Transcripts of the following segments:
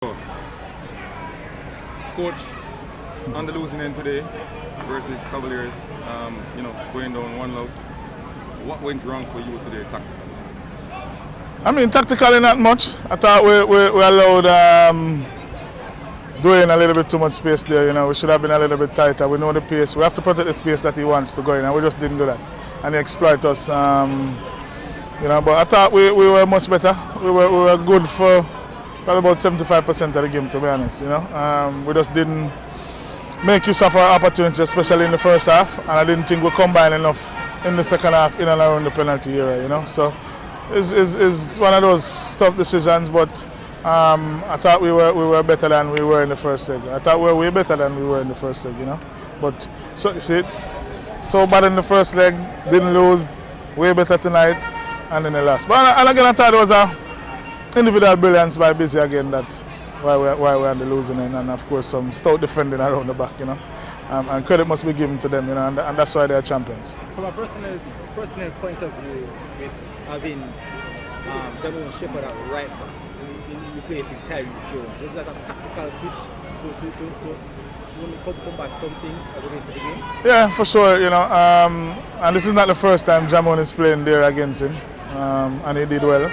Coach, on the losing end today versus Cavaliers, going down 1-0. What went wrong for you today tactically? I mean, tactically not much. I thought we allowed Dwayne a little bit too much space there. We should have been a little bit tighter. We know the pace. We have to protect the space that he wants to go in, and we just didn't do that. And he exploited us. But I thought we were much better. We were good for probably about 75% of the game, to be honest. We just didn't make use of our opportunities, especially in the first half. And I didn't think we combined enough in the second half, in and around the penalty area. So it's one of those tough decisions. But I thought we were better than we were in the first leg. I thought we were way better than we were in the first leg. But so bad in the first leg, didn't lose, way better tonight, and then the last. But again, I thought it was a individual brilliance by Busy again that why we're on the losing end, and of course some stout defending around the back, and credit must be given to them, and that's why they're champions. From a personal point of view, with having Jamaica Shepherd at right back, in replacing Tyreek Jones, is that a tactical switch to combat something as we get into the game? Yeah, for sure, and this is not the first time Jamon is playing there against him, and he did well.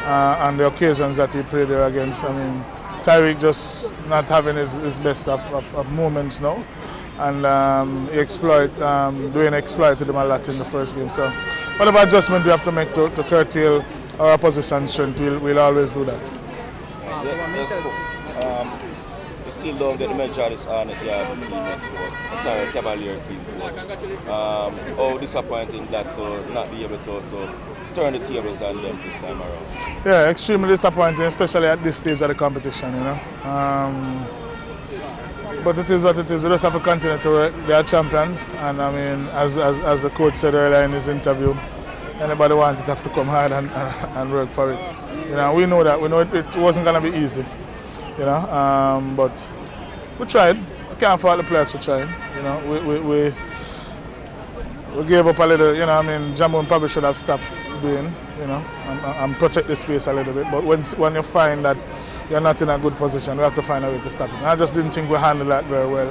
On the occasions that he played there against. I mean, Tyreek just not having his best of moments now. And Dwayne exploited him a lot in the first game. So whatever adjustment we have to make to curtail our opposition strength, we'll always do that. You still don't get the major of this Arnett Cavalier team coach. How disappointing that to not be able to turn the tables on them this time around. Yeah, extremely disappointing, especially at this stage of the competition, But it is what it is. We just have to continue to work. They are champions, and I mean, as the coach said earlier in his interview, anybody wants it have to come hard and work for it. We know that. We know it wasn't going to be easy, but we tried. We can't fault the players for trying. We gave up a little, Jamon probably should have stopped doing, and protect the space a little bit. But when you find that you're not in a good position, we have to find a way to stop it. And I just didn't think we handled that very well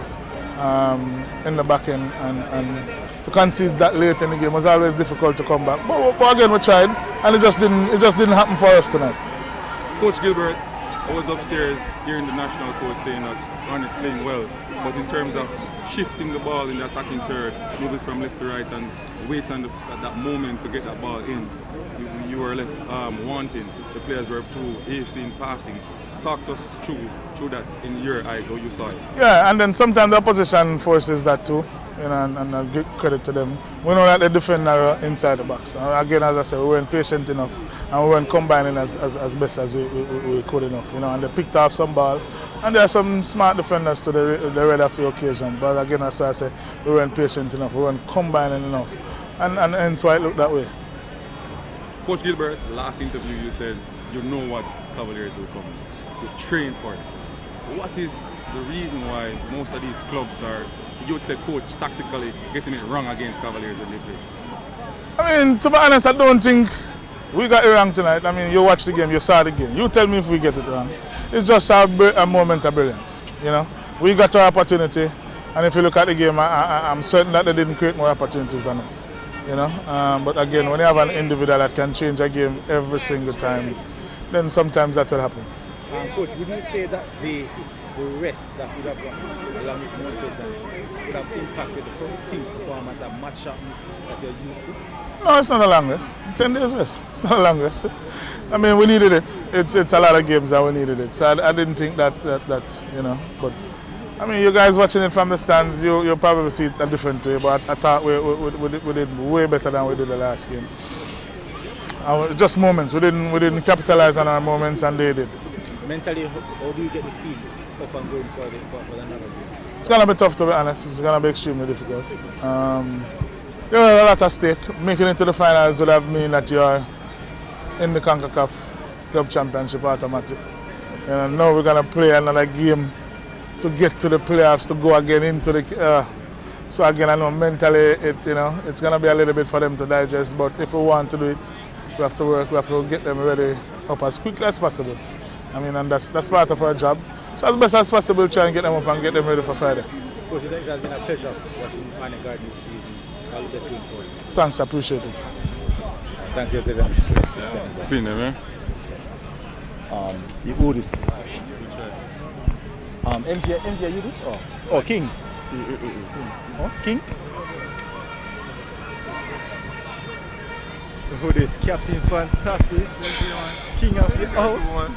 in the back end, and to concede that late in the game was always difficult to come back. But again, we tried, and it just didn't happen for us tonight. Coach Gilbert, I was upstairs hearing the national coach saying that Arnett playing well, but in terms of shifting the ball in the attacking third, moving from left to right and wait at that moment to get that ball in, you were left wanting. The players were too hasty in passing. Talk to us through that in your eyes, how you saw it. Yeah, and then sometimes the opposition forces that too, and I'll give credit to them. We know that they defend inside the box. Again, as I said, we weren't patient enough, and we weren't combining as best as we could enough. And they picked off some ball, and there are some smart defenders to the red of the occasion. But again, as I said, we weren't patient enough, we weren't combining enough, and hence why it looked that way. Coach Gilbert, last interview you said you know what Cavaliers will come. You train for it. What is the reason why most of these clubs are, you would say, coach, tactically getting it wrong against Cavaliers when they play? I mean, to be honest, I don't think we got it wrong tonight. I mean, you watched the game, you saw the game. You tell me if we get it wrong. It's just a moment of brilliance, We got our opportunity, and if you look at the game, I'm certain that they didn't create more opportunities than us, But again, when you have an individual that can change a game every single time, then sometimes that will happen. Coach, would you say that the rest that would have allowed me more presence would have impacted the team's performance at match sharpness that you're used to? No, it's not a long rest. 10 days rest. It's not a long rest. I mean, we needed it. It's a lot of games and we needed it. So I didn't think that. But I mean, you guys watching it from the stands, you'll probably see it a different way. But I thought we did way better than we did the last game. Just moments. We didn't capitalize on our moments, and they did. Mentally, how do you get the team up and going for another game? It's going to be tough, to be honest. It's going to be extremely difficult. There was a lot at stake. Making it to the finals would have mean that you are in the CONCACAF Club Championship automatic. Now we're going to play another game to get to the playoffs, to go again into the... so again, I know mentally it's going to be a little bit for them to digest, but if we want to do it, we have to work, we have to get them ready up as quickly as possible. I mean, and that's part of our job. So as best as possible, try and get them up and get them ready for Friday. Coach, it has been a pleasure watching Arnett Garden this season. All the best going forward. Thanks, I appreciate it. Thanks for your Xavier. Respect. Man. You who this? MJ, you this? Oh, King. Oh, King? Who this? Captain Fantastic. King of the house.